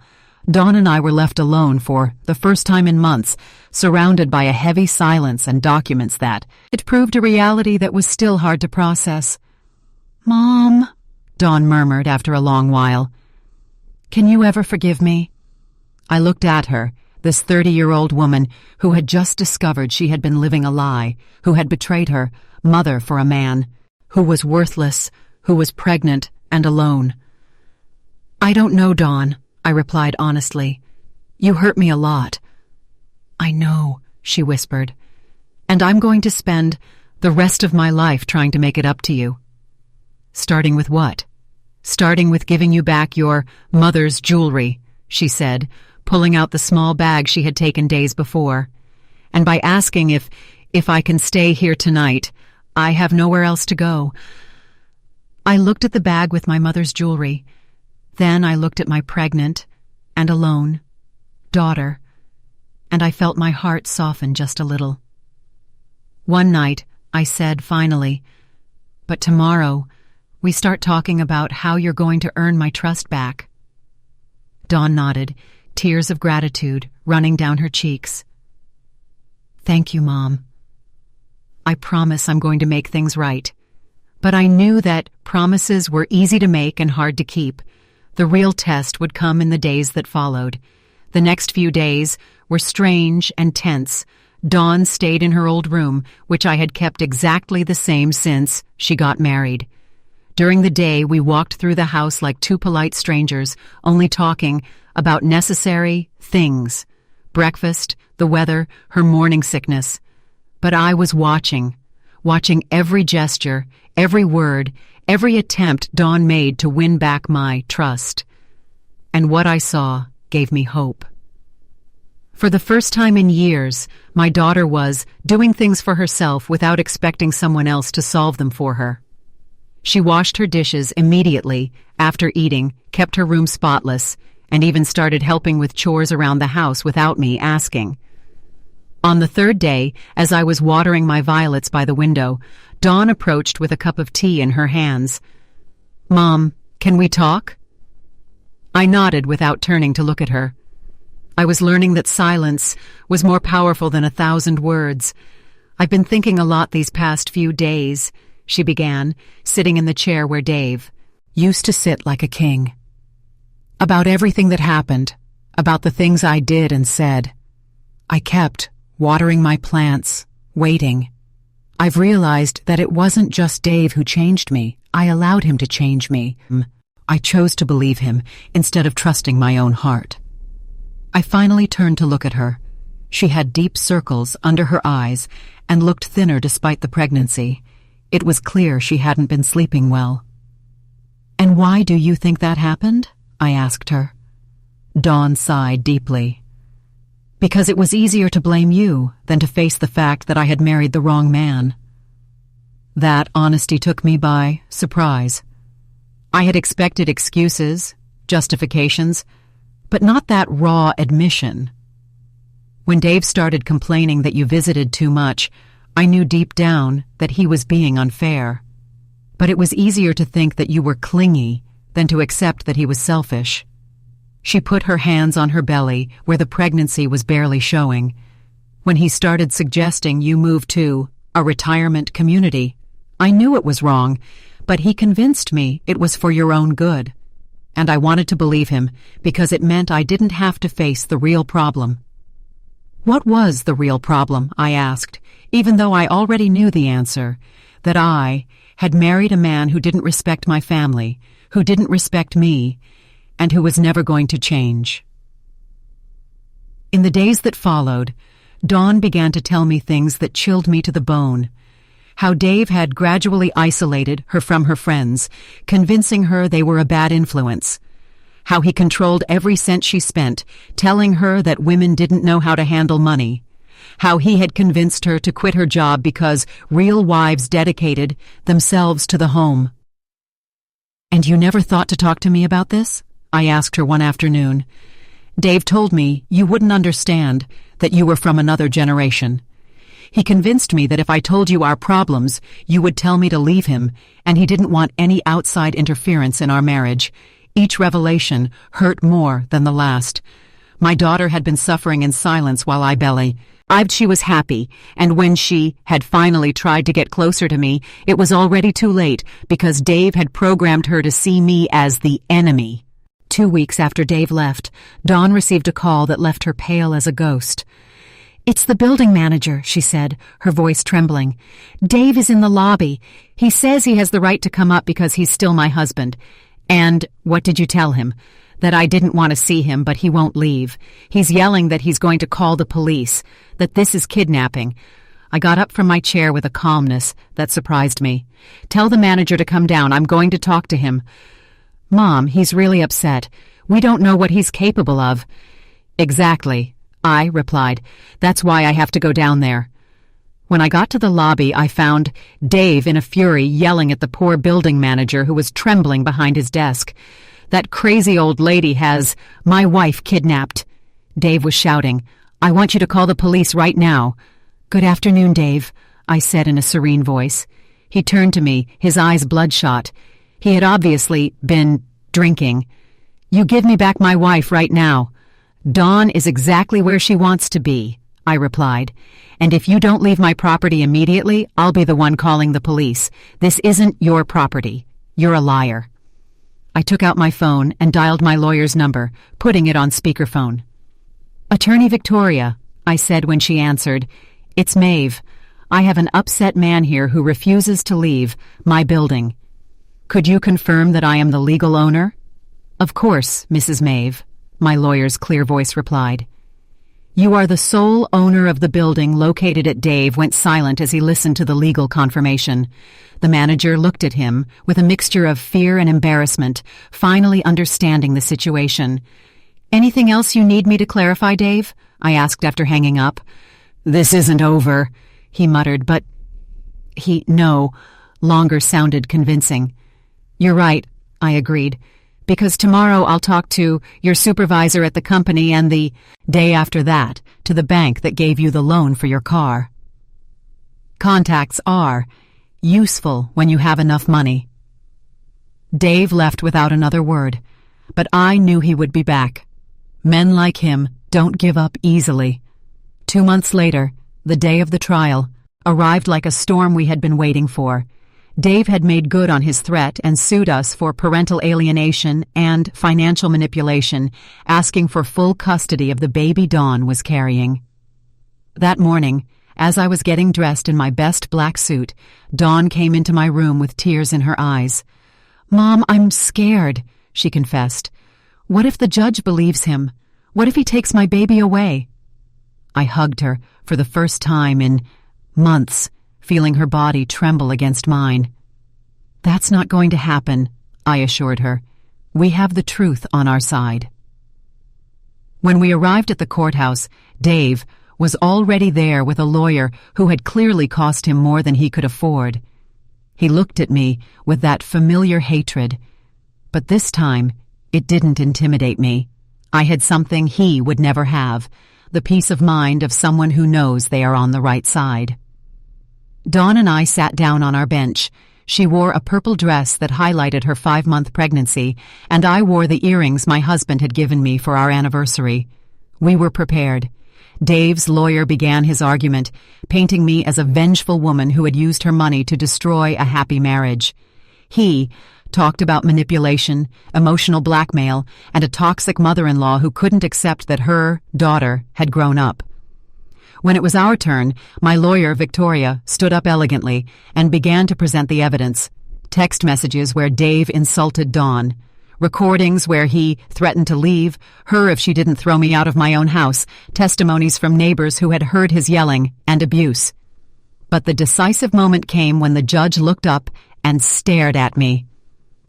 Dawn and I were left alone for the first time in months, surrounded by a heavy silence and documents that it proved a reality that was still hard to process. "Mom," Dawn murmured after a long while. "Can you ever forgive me?" I looked at her, this 30-year-old woman who had just discovered she had been living a lie, who had betrayed her mother for a man, who was worthless, who was pregnant and alone. "I don't know, Dawn," I replied honestly. "You hurt me a lot." "I know," she whispered. "And I'm going to spend the rest of my life trying to make it up to you." "Starting with what?" "Starting with giving you back your mother's jewelry," she said, pulling out the small bag she had taken days before. "And by asking if I can stay here tonight, I have nowhere else to go." I looked at the bag with my mother's jewelry. Then I looked at my pregnant and alone daughter, and I felt my heart soften just a little. One night, I said finally, "But tomorrow, we start talking about how you're going to earn my trust back." Dawn nodded, tears of gratitude running down her cheeks. "Thank you, Mom. I promise I'm going to make things right." But I knew that promises were easy to make and hard to keep. The real test would come in the days that followed. The next few days were strange and tense. Dawn stayed in her old room, which I had kept exactly the same since she got married. During the day, we walked through the house like two polite strangers, only talking about necessary things: breakfast, the weather, her morning sickness. But I was watching every gesture, every word, every attempt Dawn made to win back my trust. And what I saw gave me hope. For the first time in years, my daughter was doing things for herself without expecting someone else to solve them for her. She washed her dishes immediately after eating, kept her room spotless, and even started helping with chores around the house without me asking. On the third day, as I was watering my violets by the window, Dawn approached with a cup of tea in her hands. "Mom, can we talk?" I nodded without turning to look at her. I was learning that silence was more powerful than 1,000 words. "I've been thinking a lot these past few days," she began, sitting in the chair where Dave used to sit like a king. "About everything that happened, about the things I did and said. I kept watering my plants, waiting. I've realized that it wasn't just Dave who changed me. I allowed him to change me. I chose to believe him instead of trusting my own heart." I finally turned to look at her. She had deep circles under her eyes and looked thinner despite the pregnancy. It was clear she hadn't been sleeping well. "And why do you think that happened?" I asked her. Dawn sighed deeply. "Because it was easier to blame you than to face the fact that I had married the wrong man." That honesty took me by surprise. I had expected excuses, justifications, but not that raw admission. When Dave started complaining that you visited too much, I knew deep down that he was being unfair. But it was easier to think that you were clingy than to accept that he was selfish. She put her hands on her belly where the pregnancy was barely showing. "When he started suggesting you move to a retirement community, I knew it was wrong, but he convinced me it was for your own good. And I wanted to believe him because it meant I didn't have to face the real problem." "What was the real problem?" I asked, even though I already knew the answer, that I had married a man who didn't respect my family, who didn't respect me, and who was never going to change. In the days that followed, Dawn began to tell me things that chilled me to the bone. How Dave had gradually isolated her from her friends, convincing her they were a bad influence. How he controlled every cent she spent, telling her that women didn't know how to handle money. How he had convinced her to quit her job because real wives dedicated themselves to the home. "And you never thought to talk to me about this?" I asked her one afternoon. "Dave told me you wouldn't understand, that you were from another generation. He convinced me that if I told you our problems, you would tell me to leave him, and he didn't want any outside interference in our marriage. Each revelation hurt more than the last. My daughter had been suffering in silence while I believed she was happy, and when she had finally tried to get closer to me, it was already too late because Dave had programmed her to see me as the enemy." 2 weeks after Dave left, Dawn received a call that left her pale as a ghost. "It's the building manager," she said, her voice trembling. "Dave is in the lobby. He says he has the right to come up because he's still my husband. And what did you tell him? That I didn't want to see him, but he won't leave. He's yelling that he's going to call the police, that this is kidnapping." I got up from my chair with a calmness that surprised me. "Tell the manager to come down. I'm going to talk to him." "Mom, he's really upset. We don't know what he's capable of." "Exactly," I replied. "That's why I have to go down there." When I got to the lobby, I found Dave in a fury yelling at the poor building manager who was trembling behind his desk. "That crazy old lady has my wife kidnapped." Dave was shouting, "I want you to call the police right now." "Good afternoon, Dave," I said in a serene voice. He turned to me, his eyes bloodshot. He had obviously been drinking. "You give me back my wife right now." "Dawn is exactly where she wants to be," I replied. "And if you don't leave my property immediately, I'll be the one calling the police. This isn't your property. You're a liar." I took out my phone and dialed my lawyer's number, putting it on speakerphone. "Attorney Victoria," I said when she answered. "It's Maeve. I have an upset man here who refuses to leave my building. Could you confirm that I am the legal owner?" "Of course, Mrs. Maeve," my lawyer's clear voice replied. "You are the sole owner of the building located at." Dave went silent as he listened to the legal confirmation. The manager looked at him with a mixture of fear and embarrassment, finally understanding the situation. "Anything else you need me to clarify, Dave?" I asked after hanging up. "This isn't over," he muttered, "but no. longer sounded convincing. "You're right," I agreed, "because tomorrow I'll talk to your supervisor at the company and the day after that to the bank that gave you the loan for your car." Contacts are useful when you have enough money. Dave left without another word, but I knew he would be back. Men like him don't give up easily. 2 months later, the day of the trial arrived like a storm we had been waiting for. Dave had made good on his threat and sued us for parental alienation and financial manipulation, asking for full custody of the baby Dawn was carrying. That morning, as I was getting dressed in my best black suit, Dawn came into my room with tears in her eyes. "Mom, I'm scared," she confessed. "What if the judge believes him? What if he takes my baby away?" I hugged her for the first time in months, feeling her body tremble against mine. "That's not going to happen," I assured her. "We have the truth on our side." When we arrived at the courthouse, Dave was already there with a lawyer who had clearly cost him more than he could afford. He looked at me with that familiar hatred, but this time it didn't intimidate me. I had something he would never have, the peace of mind of someone who knows they are on the right side. Dawn and I sat down on our bench. She wore a purple dress that highlighted her 5-month pregnancy, and I wore the earrings my husband had given me for our anniversary. We were prepared. Dave's lawyer began his argument, painting me as a vengeful woman who had used her money to destroy a happy marriage. He talked about manipulation, emotional blackmail, and a toxic mother-in-law who couldn't accept that her daughter had grown up. When it was our turn, my lawyer, Victoria, stood up elegantly and began to present the evidence. Text messages where Dave insulted Dawn, recordings where he threatened to leave her if she didn't throw me out of my own house, testimonies from neighbors who had heard his yelling and abuse. But the decisive moment came when the judge looked up and stared at me.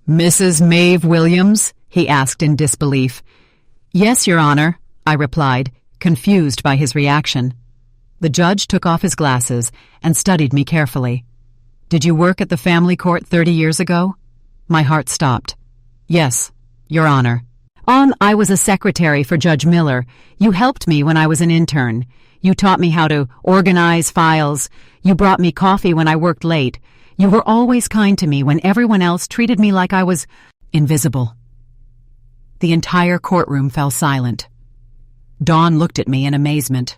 "Mrs. Maeve Williams?" he asked in disbelief. "Yes, Your Honor," I replied, confused by his reaction. The judge took off his glasses and studied me carefully. "Did you work at the family court 30 years ago?" My heart stopped. "Yes, Your Honor." "I was a secretary for Judge Miller. You helped me when I was an intern. You taught me how to organize files. You brought me coffee when I worked late. You were always kind to me when everyone else treated me like I was invisible." The entire courtroom fell silent. Dawn looked at me in amazement.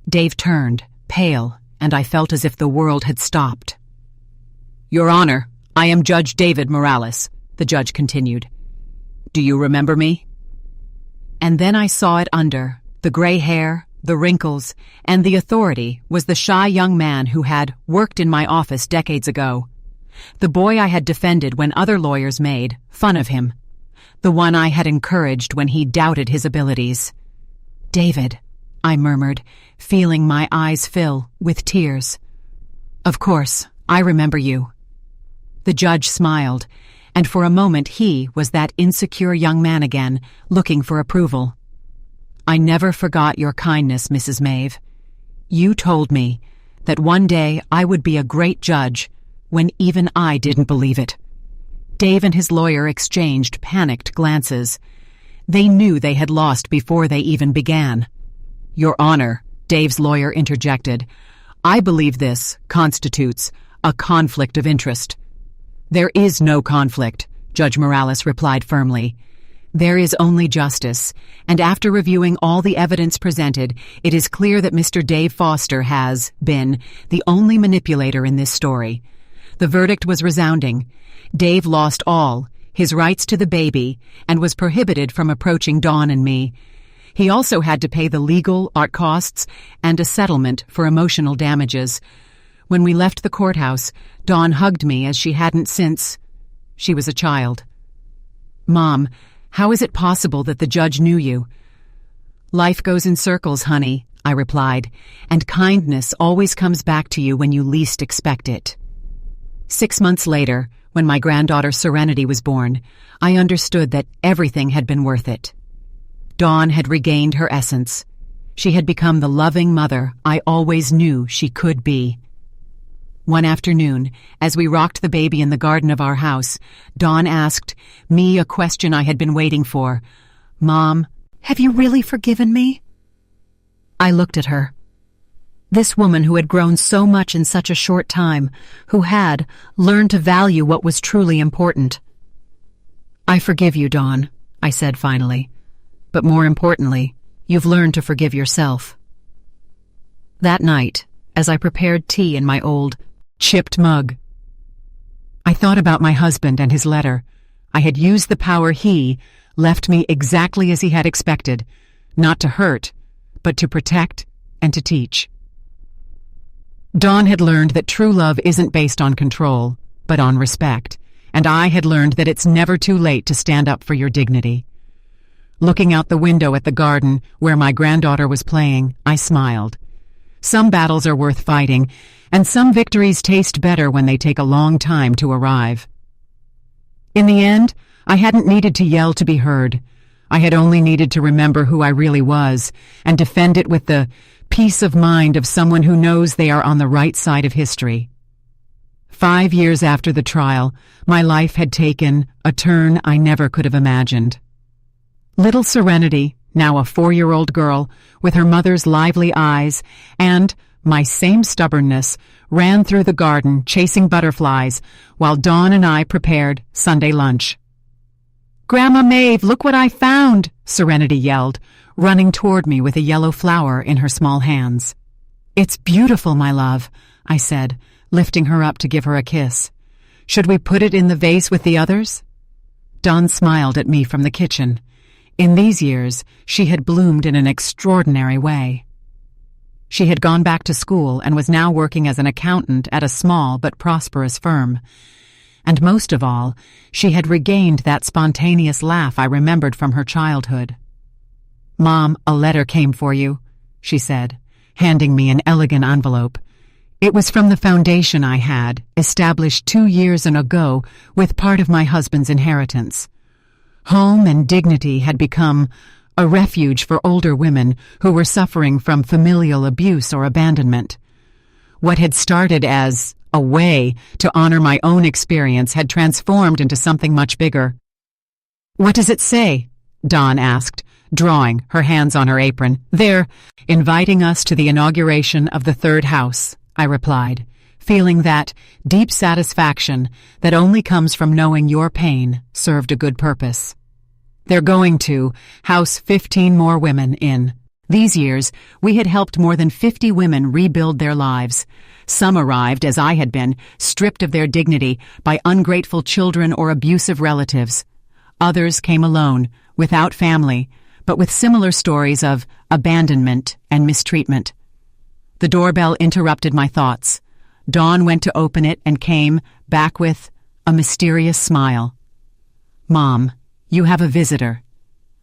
Dave turned, pale, and I felt as if the world had stopped. "Your Honor, I am Judge David Morales," the judge continued. "Do you remember me?" And then I saw it under. The gray hair, the wrinkles, and the authority was the shy young man who had worked in my office decades ago. The boy I had defended when other lawyers made fun of him. The one I had encouraged when he doubted his abilities. "David," I murmured, feeling my eyes fill with tears. "Of course, I remember you." The judge smiled, and for a moment he was that insecure young man again, looking for approval. "I never forgot your kindness, Mrs. Maeve. You told me that one day I would be a great judge when even I didn't believe it." Dave and his lawyer exchanged panicked glances. They knew they had lost before they even began. "Your Honor," Dave's lawyer interjected, "I believe this constitutes a conflict of interest." "There is no conflict," Judge Morales replied firmly. "There is only justice, and after reviewing all the evidence presented, it is clear that Mr. Dave Foster has been the only manipulator in this story. The verdict was resounding. Dave lost all, his rights to the baby, and was prohibited from approaching Dawn and me. He also had to pay the legal art costs and a settlement for emotional damages. When we left the courthouse, Dawn hugged me as she hadn't since she was a child. "Mom, how is it possible that the judge knew you?" "Life goes in circles, honey," I replied, "and kindness always comes back to you when you least expect it." 6 months later, when my granddaughter Serenity was born, I understood that everything had been worth it. Dawn had regained her essence. She had become the loving mother I always knew she could be. One afternoon, as we rocked the baby in the garden of our house, Dawn asked me a question I had been waiting for. "Mom, have you really forgiven me?" I looked at her. This woman who had grown so much in such a short time, who had learned to value what was truly important. "I forgive you, Dawn," I said finally. "But more importantly, you've learned to forgive yourself." That night, as I prepared tea in my old, chipped mug, I thought about my husband and his letter. I had used the power he left me exactly as he had expected, not to hurt, but to protect and to teach. Dawn had learned that true love isn't based on control, but on respect, and I had learned that it's never too late to stand up for your dignity. Looking out the window at the garden where my granddaughter was playing, I smiled. Some battles are worth fighting, and some victories taste better when they take a long time to arrive. In the end, I hadn't needed to yell to be heard. I had only needed to remember who I really was and defend it with the peace of mind of someone who knows they are on the right side of history. 5 years after the trial, my life had taken a turn I never could have imagined. Little Serenity, now a 4-year-old girl, with her mother's lively eyes and my same stubbornness, ran through the garden chasing butterflies while Dawn and I prepared Sunday lunch. "Grandma Maeve, look what I found!" Serenity yelled, running toward me with a yellow flower in her small hands. "It's beautiful, my love," I said, lifting her up to give her a kiss. "Should we put it in the vase with the others?" Dawn smiled at me from the kitchen. In these years, she had bloomed in an extraordinary way. She had gone back to school and was now working as an accountant at a small but prosperous firm. And most of all, she had regained that spontaneous laugh I remembered from her childhood. "Mom, a letter came for you," she said, handing me an elegant envelope. It was from the foundation I had established 2 years ago with part of my husband's inheritance. Home and Dignity had become a refuge for older women who were suffering from familial abuse or abandonment. What had started as a way to honor my own experience had transformed into something much bigger. "What does it say?" Dawn asked, drawing her hands on her apron. "They're inviting us to the inauguration of the 3rd house," I replied, feeling that deep satisfaction that only comes from knowing your pain served a good purpose. "They're going to house 15 more women in. These years, we had helped more than 50 women rebuild their lives. Some arrived, as I had been, stripped of their dignity by ungrateful children or abusive relatives. Others came alone, without family, but with similar stories of abandonment and mistreatment." The doorbell interrupted my thoughts. Dawn went to open it and came back with a mysterious smile. "Mom, you have a visitor."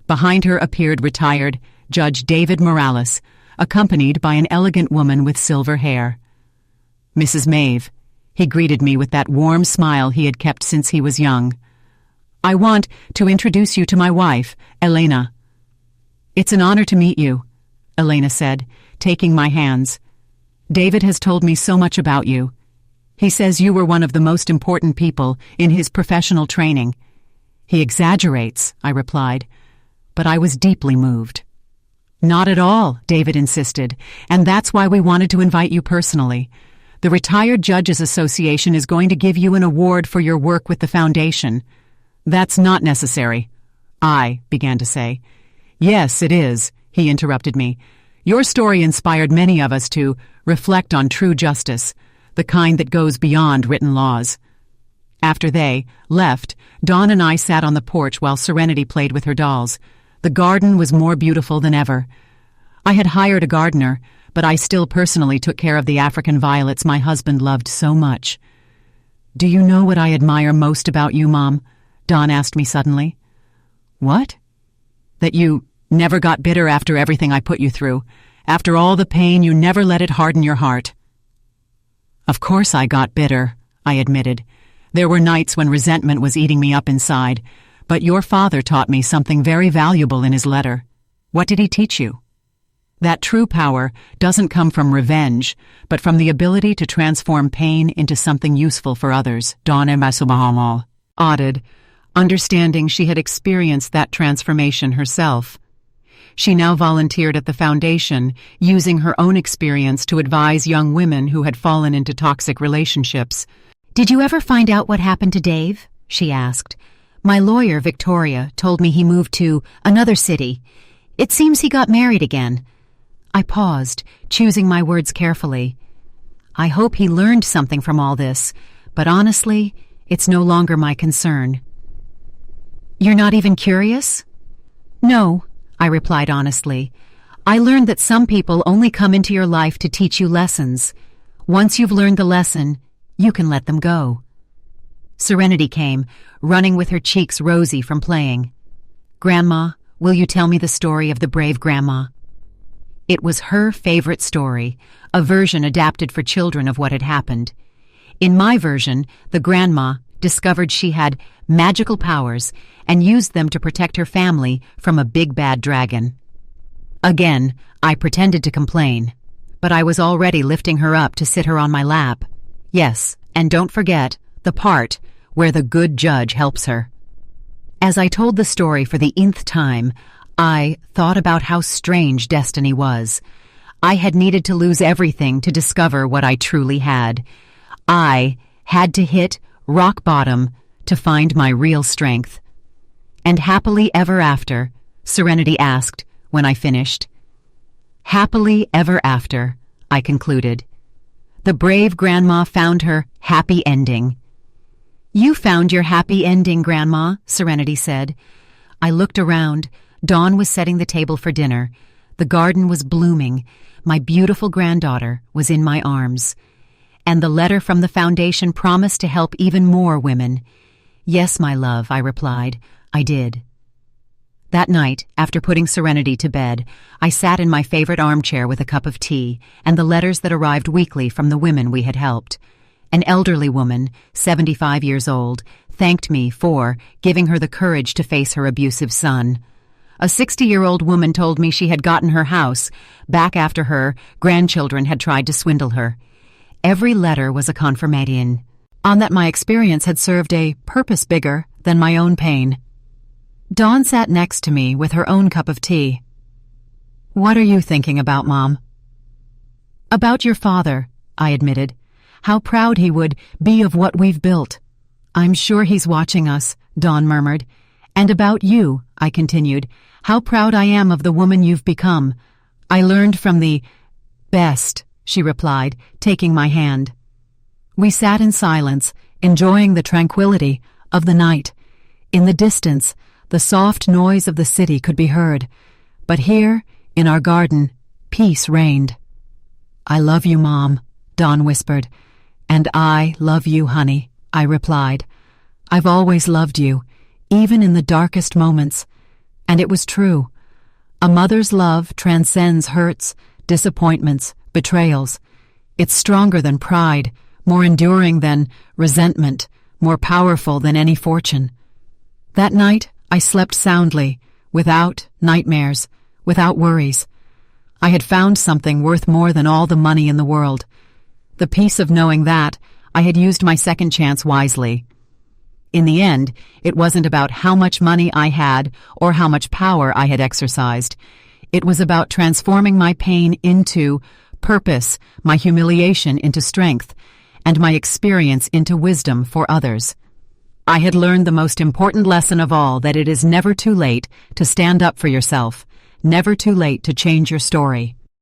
Behind her appeared retired Judge David Morales, accompanied by an elegant woman with silver hair. "Mrs. Maeve," he greeted me with that warm smile he had kept since he was young. "I want to introduce you to my wife, Elena." "It's an honor to meet you," Elena said, taking my hands. "David has told me so much about you. He says you were one of the most important people in his professional training." "He exaggerates," I replied, but I was deeply moved. "Not at all," David insisted, "and that's why we wanted to invite you personally. The Retired Judges Association is going to give you an award for your work with the foundation." "That's not necessary," I began to say. "Yes, it is," he interrupted me. "Your story inspired many of us to reflect on true justice, the kind that goes beyond written laws." After they left, Dawn and I sat on the porch while Serenity played with her dolls. The garden was more beautiful than ever. I had hired a gardener, but I still personally took care of the African violets my husband loved so much. "Do you know what I admire most about you, Mom?" Dawn asked me suddenly. "What?" "That you never got bitter after everything I put you through. After all the pain, you never let it harden your heart." "Of course I got bitter," I admitted. "There were nights when resentment was eating me up inside, but your father taught me something very valuable in his letter." "What did he teach you?" That true power doesn't come from revenge, but from the ability to transform pain into something useful for others, Dawn Emasumahamal added, understanding she had experienced that transformation herself. She now volunteered at the foundation, using her own experience to advise young women who had fallen into toxic relationships. "Did you ever find out what happened to Dave?" she asked. "My lawyer, Victoria, told me he moved to another city. It seems he got married again." I paused, choosing my words carefully. I hope he learned something from all this, but honestly, it's no longer my concern. "You're not even curious?" "No," I replied honestly. "I learned that some people only come into your life to teach you lessons. Once you've learned the lesson, you can let them go." Serenity came, running with her cheeks rosy from playing. "Grandma, will you tell me the story of the brave grandma?" It was her favorite story, a version adapted for children of what had happened. In my version, the grandma discovered she had magical powers and used them to protect her family from a big bad dragon. Again, I pretended to complain, but I was already lifting her up to sit her on my lap. Yes, and don't forget the part where the good judge helps her. As I told the story for the nth time, I thought about how strange destiny was. I had needed to lose everything to discover what I truly had. I had to hit rock bottom to find my real strength. "And happily ever after?" Serenity asked when I finished. "Happily ever after," I concluded. The brave grandma found her happy ending. "You found your happy ending, Grandma," Serenity said. I looked around. Dawn was setting the table for dinner. The garden was blooming. My beautiful granddaughter was in my arms. And the letter from the foundation promised to help even more women. "Yes, my love," I replied. I did. That night, after putting Serenity to bed, I sat in my favorite armchair with a cup of tea and the letters that arrived weekly from the women we had helped. An elderly woman, 75 years old, thanked me for giving her the courage to face her abusive son. A 60-year-old woman told me she had gotten her house back after her grandchildren had tried to swindle her. Every letter was a confirmation on that my experience had served a purpose bigger than my own pain. Dawn sat next to me with her own cup of tea. "What are you thinking about, Mom?" "About your father," I admitted. "How proud he would be of what we've built." "I'm sure he's watching us," Dawn murmured. "And about you," I continued. "How proud I am of the woman you've become. I learned from the best," she replied, taking my hand. We sat in silence, enjoying the tranquility of the night. In the distance, the soft noise of the city could be heard, but here, in our garden, peace reigned. "I love you, Mom," Dawn whispered. "And I love you, honey," I replied. "I've always loved you, even in the darkest moments." And it was true. A mother's love transcends hurts, disappointments, betrayals. It's stronger than pride, more enduring than resentment, more powerful than any fortune. That night, I slept soundly, without nightmares, without worries. I had found something worth more than all the money in the world. The peace of knowing that I had used my second chance wisely. In the end, it wasn't about how much money I had or how much power I had exercised. It was about transforming my pain into purpose, my humiliation into strength, and my experience into wisdom for others. I had learned the most important lesson of all, that it is never too late to stand up for yourself, never too late to change your story.